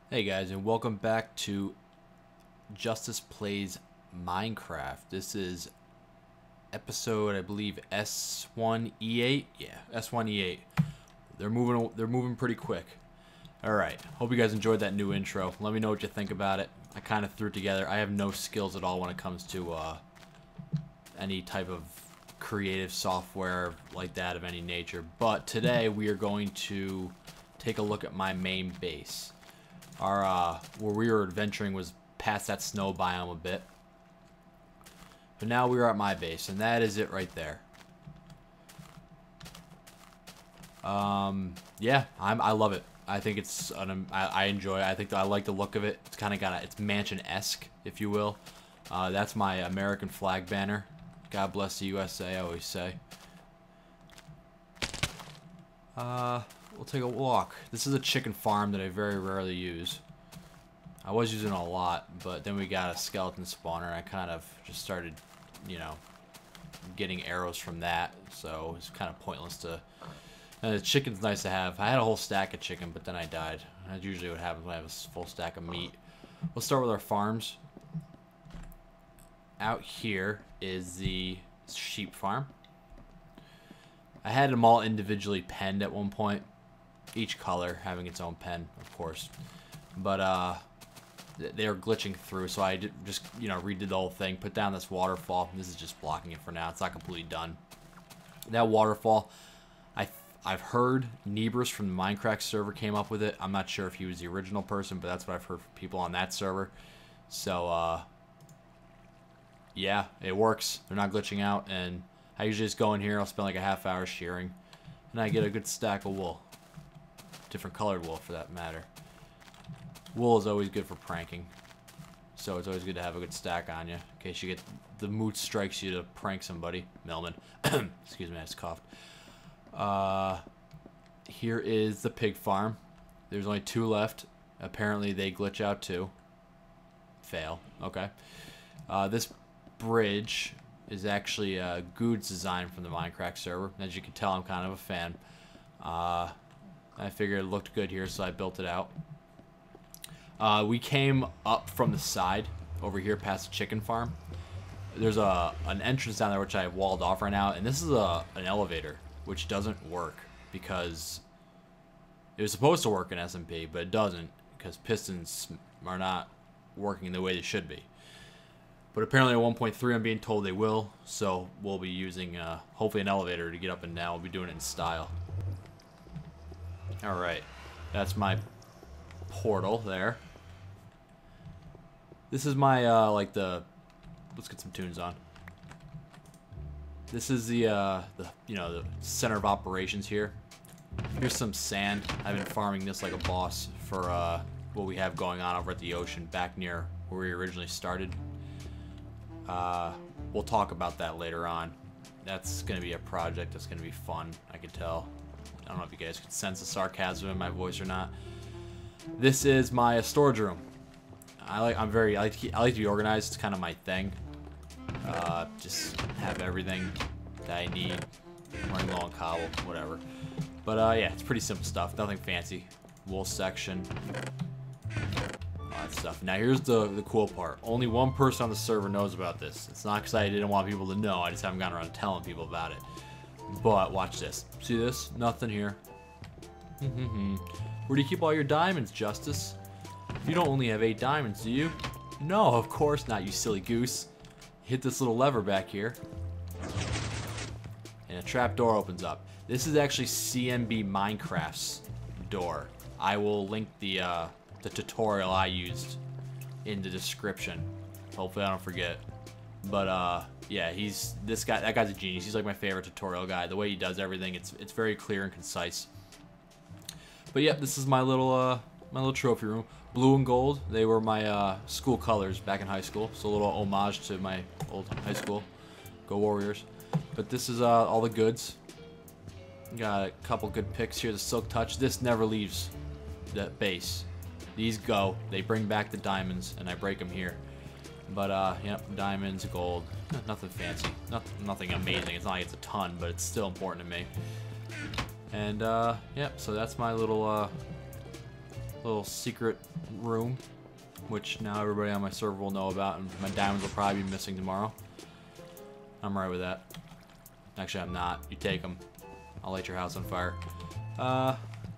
Hey guys, and welcome back to Justice Plays Minecraft. This is episode, I believe, S1E8. Yeah, S1E8. They're moving pretty quick. All right. Hope you guys enjoyed that new intro. Let me know what you think about it. I kind of threw it together. I have no skills at all when it comes to any type of creative software like that of any nature. But today we are going to take a look at my main base. Our where we were adventuring was past that snow biome a bit, but now we are at my base, and that is it right there. Yeah, I love it. I think it's I enjoy it. I think I like the look of it. It's kind of it's mansion-esque, if you will. That's my American flag banner. God bless the USA, I always say. We'll take a walk. This is a chicken farm that I very rarely use. I was using it a lot, but then we got a skeleton spawner, and I kind of just started, you know, getting arrows from that, so it's kind of pointless to... And the chicken's nice to have. I had a whole stack of chicken, but then I died. That's usually what happens when I have a full stack of meat. We'll start with our farms. Out here is the sheep farm. I had them all individually penned at one point. Each color having its own pen, of course, but they are glitching through, so I just, you know, redid the whole thing, put down this waterfall. This is just blocking it for now. It's not completely done. That waterfall, I've heard Nebris from the Minecraft server came up with it. I'm not sure if he was the original person, but that's what I've heard from people on that server. So yeah, it works. They're not glitching out, and I usually just go in here. I'll spend like a half hour shearing, and I get a good stack of wool. Different colored wool, for that matter. Wool is always good for pranking, so it's always good to have a good stack on you in case you get the mood strikes you to prank somebody. Melman, excuse me, I just coughed. Here is the pig farm. There's only 2 left. Apparently they glitch out too. Fail. Okay. This bridge is actually a Good's design from the Minecraft server. As you can tell, I'm kind of a fan. I figured it looked good here, so I built it out. We came up from the side over here past the chicken farm. There's an entrance down there which I have walled off right now, and this is an elevator which doesn't work because it was supposed to work in SMP, but it doesn't because pistons are not working the way they should be. But apparently at 1.3 I'm being told they will, so we'll be using hopefully an elevator to get up and down. We'll be doing it in style. Alright, that's my portal there. This is my, like the, let's get some tunes on. This is the you know, the center of operations here. Here's some sand. I've been farming this like a boss for what we have going on over at the ocean back near where we originally started. We'll talk about that later on. That's going to be a project that's going to be fun, I can tell. I don't know if you guys can sense the sarcasm in my voice or not. This is my storage room. I like to be organized. It's kind of my thing. Just have everything that I need. I'm running low on cobble, whatever. But yeah, it's pretty simple stuff. Nothing fancy. Wool section. All that stuff. Now here's the cool part. Only one person on the server knows about this. It's not because I didn't want people to know. I just haven't gotten around to telling people about it. But watch this. See this? Nothing here. Where do you keep all your diamonds, Justice? You don't only have 8 diamonds, do you? No, of course not, you silly goose. Hit this little lever back here, and a trap door opens up. This is actually CMB Minecraft's door. I will link the tutorial I used in the description. Hopefully I don't forget. But yeah, that guy's a genius. He's like my favorite tutorial guy. The way he does everything, it's very clear and concise. But yeah, this is my little trophy room. Blue and gold, they were my school colors back in high school. So a little homage to my old high school. Go Warriors. But this is all the goods. Got a couple good picks here. The Silk Touch. This never leaves the base. These go. They bring back the diamonds, and I break them here. But, yep, diamonds, gold, nothing fancy, nothing amazing. It's not like it's a ton, but it's still important to me. And, yep, so that's my little secret room, which now everybody on my server will know about, and my diamonds will probably be missing tomorrow. I'm right with that. Actually, I'm not. You take them. I'll light your house on fire.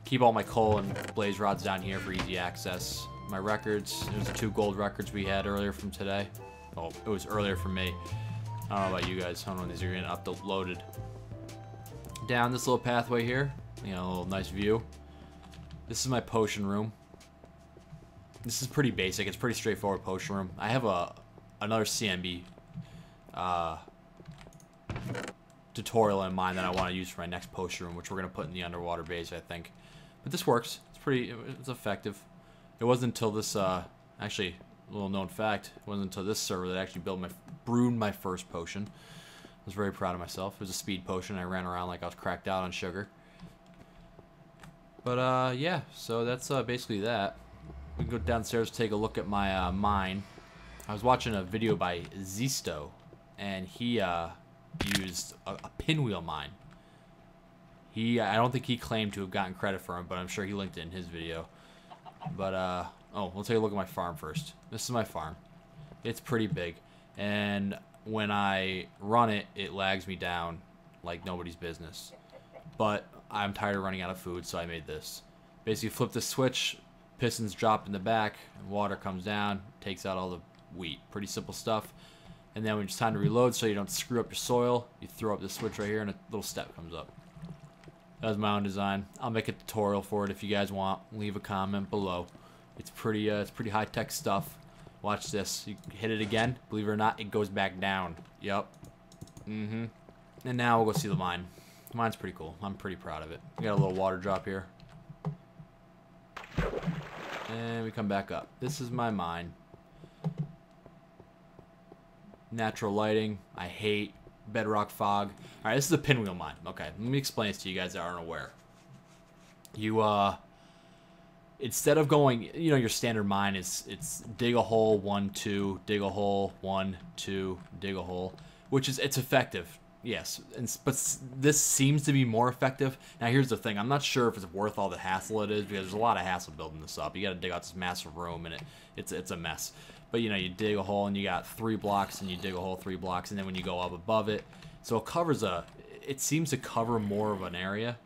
Keep all my coal and blaze rods down here for easy access. My records, there's the 2 gold records we had earlier from today. Oh, it was earlier for me. I don't know about you guys. I don't know when these are getting uploaded. Down this little pathway here, you know, a little nice view. This is my potion room. This is pretty basic. It's pretty straightforward potion room. I have another CMB tutorial in mind that I want to use for my next potion room, which we're gonna put in the underwater base, I think. But this works. It's effective. It wasn't until this, actually, a little known fact, it wasn't until this server that I actually brewed my first potion. I was very proud of myself. It was a speed potion. I ran around like I was cracked out on sugar. But, yeah, so that's basically that. We can go downstairs, take a look at my mine. I was watching a video by Zisto, and he used a pinwheel mine. I don't think he claimed to have gotten credit for him, but I'm sure he linked it in his video. But, oh, we'll take a look at my farm first. This is my farm. It's pretty big. And when I run it, it lags me down like nobody's business. But I'm tired of running out of food, so I made this. Basically, flip the switch, pistons drop in the back, and water comes down, takes out all the wheat. Pretty simple stuff. And then when it's time to reload so you don't screw up your soil, you throw up the switch right here and a little step comes up. That was my own design. I'll make a tutorial for it if you guys want. Leave a comment below. It's pretty high-tech stuff. Watch this. You hit it again. Believe it or not, it goes back down. Yup. And now we'll go see the mine. Mine's pretty cool. I'm pretty proud of it. We got a little water drop here. And we come back up. This is my mine. Natural lighting. I hate bedrock fog. Alright, this is a pinwheel mine. Okay, let me explain this to you guys that aren't aware. You, instead of going, you know, your standard mine is, it's dig a hole, 1, 2, dig a hole, 1, 2, dig a hole, which is, it's effective, yes, but this seems to be more effective. Now, here's the thing. I'm not sure if it's worth all the hassle it is, because there's a lot of hassle building this up. You got to dig out this massive room, and it's a mess. But, you know, you dig a hole, and you got 3 blocks, and you dig a hole 3 blocks, and then when you go up above it, so it covers it seems to cover more of an area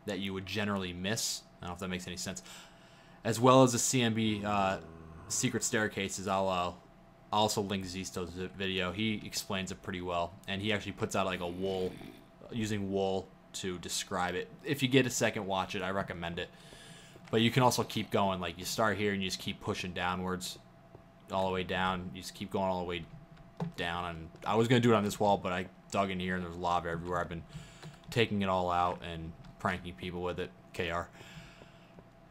that you would generally miss. I don't know if that makes any sense. As well as the CMB secret staircases, I'll also link Zisto's video. He explains it pretty well, and he actually puts out like a wool, using wool to describe it. If you get a second, watch it. I recommend it. But you can also keep going. Like, you start here and you just keep pushing downwards, all the way down. You just keep going all the way down. And I was gonna do it on this wall, but I dug in here and there's lava everywhere. I've been taking it all out and pranking people with it. KR.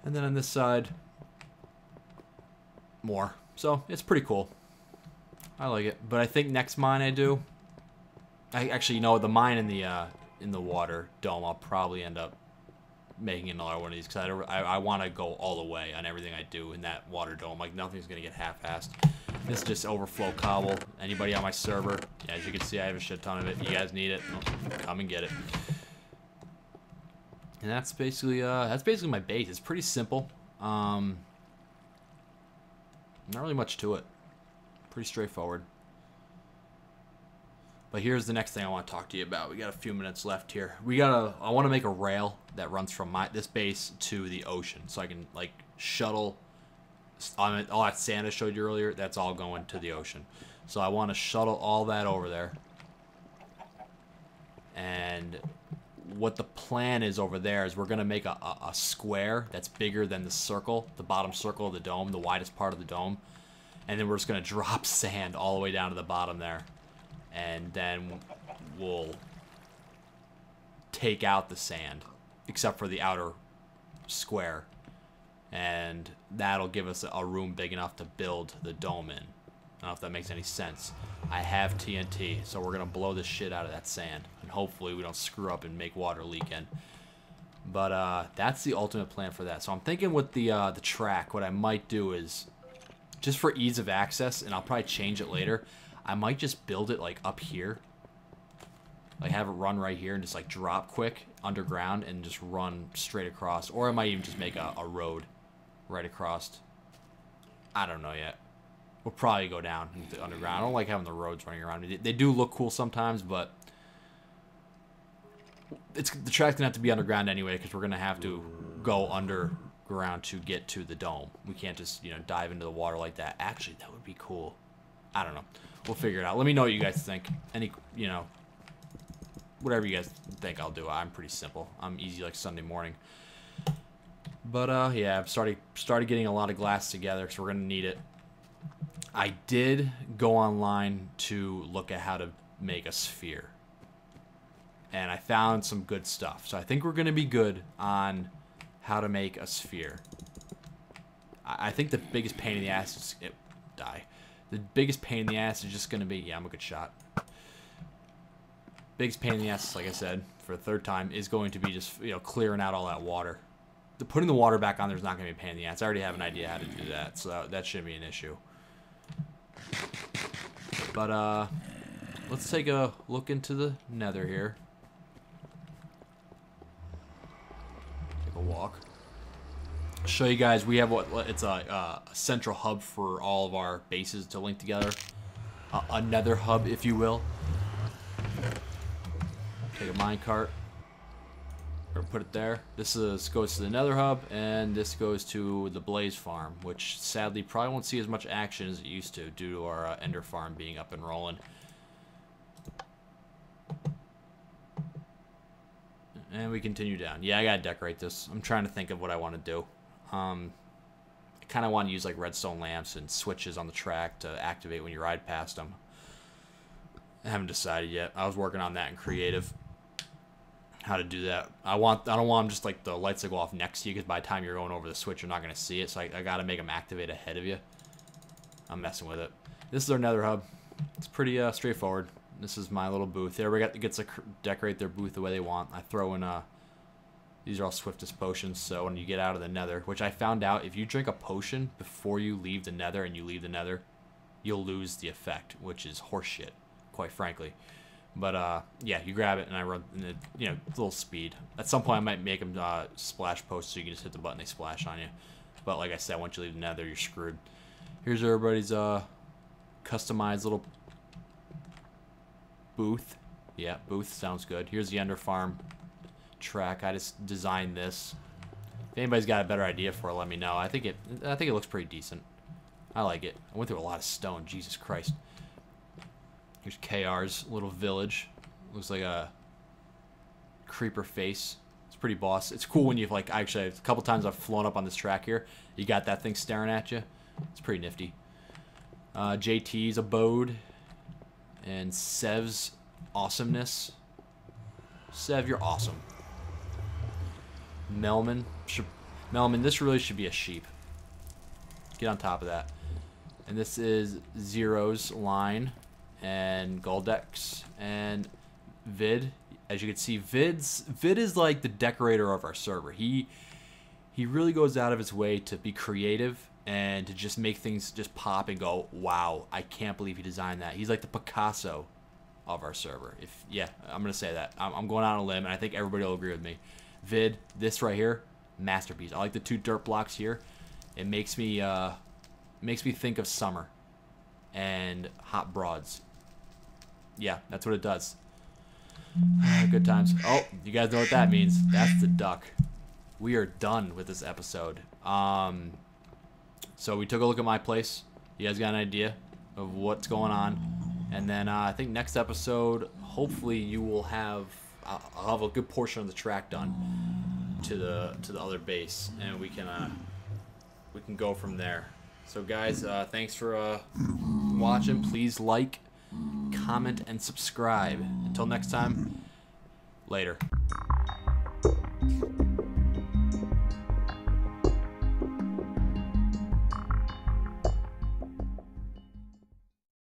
And then on this side, more. So it's pretty cool. I like it. But I think next mine I do, I actually, you know, the mine in the water dome, I'll probably end up making another one of these, because I want to go all the way on everything I do in that water dome. Like, nothing's gonna get half-assed. This is just overflow cobble. Anybody on my server, as you can see, I have a shit ton of it. You guys need it, come and get it. And that's basically my base. It's pretty simple. Not really much to it. Pretty straightforward. But here's the next thing I want to talk to you about. We got a few minutes left here. I want to make a rail that runs from this base to the ocean, so I can like shuttle all that sand I showed you earlier. That's all going to the ocean. So I want to shuttle all that over there. And what the plan is over there is we're going to make a square that's bigger than the circle, the bottom circle of the dome, the widest part of the dome. And then we're just going to drop sand all the way down to the bottom there. And then we'll take out the sand, except for the outer square. And that'll give us a room big enough to build the dome in. I don't know if that makes any sense. I have TNT, so we're going to blow the shit out of that sand. And hopefully we don't screw up and make water leak in. But that's the ultimate plan for that. So I'm thinking with the track, what I might do is just for ease of access, and I'll probably change it later, I might just build it like up here. Like have it run right here and just like drop quick underground and just run straight across. Or I might even just make a road right across. I don't know yet. We'll probably go down into the underground. I don't like having the roads running around. They do look cool sometimes, but the track's gonna have to be underground anyway because we're gonna have to go underground to get to the dome. We can't just, you know, dive into the water like that. Actually, that would be cool. I don't know. We'll figure it out. Let me know what you guys think. Any, you know, whatever you guys think I'll do. I'm pretty simple. I'm easy like Sunday morning. But yeah, I've started getting a lot of glass together, so we're gonna need it. I did go online to look at how to make a sphere, and I found some good stuff. So I think we're gonna be good on how to make a sphere. I think the biggest pain in the ass is The biggest pain in the ass is just gonna be, yeah, I'm a good shot. Biggest pain in the ass, like I said, for the third time, is going to be just, you know, clearing out all that water. Putting the water back on there is not going to be a pain in the ass. I already have an idea how to do that, so that shouldn't be an issue. But, let's take a look into the nether here. Take a walk. Show you guys, we have it's a central hub for all of our bases to link together. A nether hub, if you will. Take a minecart, or put it there. This goes to the nether hub, and this goes to the blaze farm, which sadly probably won't see as much action as it used to due to our ender farm being up and rolling. And we continue down. Yeah, I gotta decorate this. I'm trying to think of what I want to do. I kind of want to use like redstone lamps and switches on the track to activate when you ride past them. I haven't decided yet. I was working on that in creative. How to do that. I don't want them just like the lights to go off next to you, because by the time you're going over the switch, you're not going to see it. So I got to make them activate ahead of you. I'm messing with it. This is our nether hub. It's pretty straightforward. This is my little booth. Everybody gets to decorate their booth the way they want. I throw in these are all swiftest potions, so when you get out of the nether, which I found out, if you drink a potion before you leave the nether and you leave the nether, you'll lose the effect, which is horseshit, quite frankly. But yeah, you grab it and I run, you know, a little speed. At some point I might make them splash posts so you can just hit the button, they splash on you. But like I said, once you leave the nether, you're screwed. Here's everybody's customized little booth. Yeah, booth sounds good. Here's the ender farm track. I just designed this. If anybody's got a better idea for it, let me know. I think it looks pretty decent. I like it. I went through a lot of stone. Jesus Christ. Here's KR's little village. Looks like a creeper face. It's pretty boss. It's cool when you've like actually a couple times I've flown up on this track here. You got that thing staring at you. It's pretty nifty. JT's abode and Sev's awesomeness. Sev, you're awesome. Melman, this really should be a sheep. Get on top of that. And this is Zero's line. And Goldex and Vid. As you can see, Vid is like the decorator of our server. He really goes out of his way to be creative and to just make things just pop and go, wow, I can't believe he designed that. He's like the Picasso of our server. Yeah, I'm gonna say that. I'm going out on a limb, and I think everybody will agree with me. Vid, this right here, masterpiece. I like the two dirt blocks here. It makes me think of summer and hot broads. Yeah, that's what it does. Good times. Oh, you guys know what that means. That's the duck. We are done with this episode. So we took a look at my place. You guys got an idea of what's going on. And then I think next episode, hopefully you will have... I'll have a good portion of the track done to the other base. And we can go from there. So guys, thanks for watching. Please like, comment, and subscribe. Until next time, later.